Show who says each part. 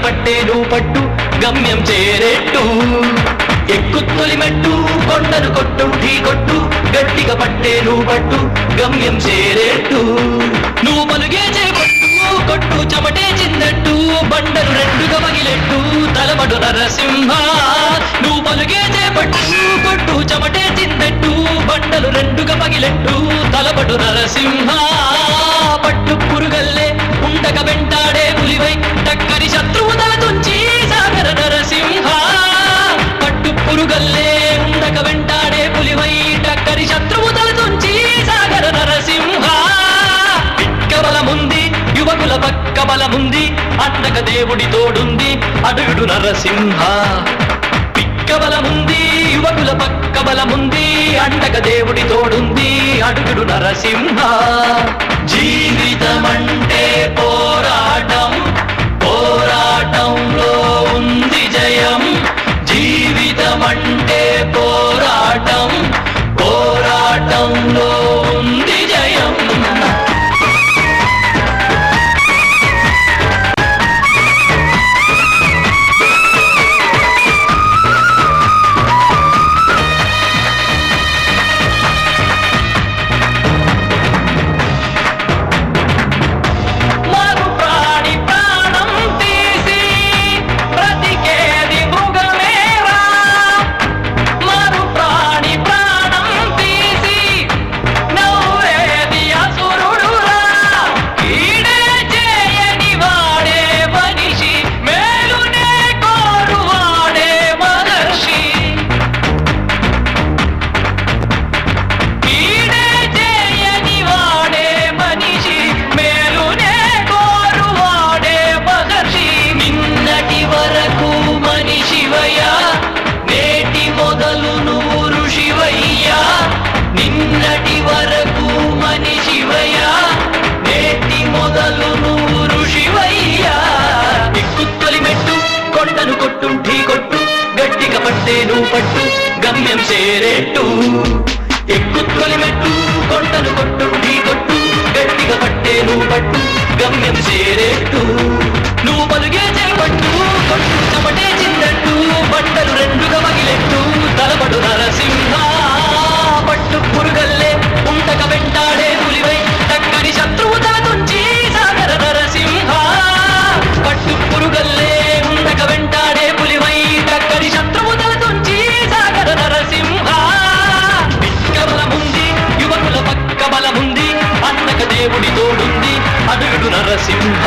Speaker 1: పట్టేను పట్టు గమ్యం చేరేట్టు ఎక్కుత్తొలి మెట్టు కొండను కొట్టు ఢీ కొట్టు గట్టిగా పట్టేను పట్టు గమ్యం చేరేట్టు నువ్వు పలుగే చేపట్టు కొట్టు చెమటే చిందట్టు బండలు రెండుగా పగిలెట్టు తలబడు నరసింహ నువ్వు పలుగే చేపట్టు కొట్టు చెమటే చిందట్టు బండలు రెండుగా పగిలెట్టు తలబడు నరసింహ పట్టు పురుగల్లే ఉండక వెంటాడే పులివై టక్కరి శత్రువు తల తుంచి సాగర నరసింహ పట్టు పురుగల్లే ఉండక వెంటాడే పులివై టక్కరి శత్రువు తల తుంచి సాగర నరసింహ పిక్క బలముంది యువకుల పక్క బలముంది అండక దేవుడి తోడుంది అడుగుడు నరసింహ పిక్క బలముంది యువకుల పక్క బలముంది అండక దేవుడి తోడుంది అడుగుడు నరసింహ జీవితమంటే పోరాటం పోరాటంలో ఉంది జయం జీవితమంటే పోరాటం పోరాటంలో ఉంది జయం నిన్నటి వరకు మనిషివయ్యా నేటి మొదలు నువ్వు ఋషివయ్యా ఎక్కుత్తొలి మెట్టు కొండను కొట్టు ఢీ కొట్టు గట్టిగా పట్టేను పట్టు గమ్యం చేరేట్టు ఎక్కుత్తొలి మెట్టు కొండను కొట్టు ఢీ కొట్టు గట్టిగా పట్టేను పట్టు గమ్యం చేరేట్టు నువ్వు పలుగే చేపట్టు కొట్టు చెమటే చిందట్టు బండలు రెండుగా పగిలెట్టు తలబడు నరసింహ పట్టు పురుగల్లే ఉండక వెంటాడే పులివై టక్కరి శత్రువు తల తుంచి సాగర నరసింహ పట్టు పురుగల్లే ఉండక వెంటాడే పులివై టక్కరి శత్రువు తల తుంచి సాగర నరసింహ పిక్క బలముంది యువకుల పక్క బలముంది అన్నక దేవుడి తోడుంది అడుగుడు నరసింహ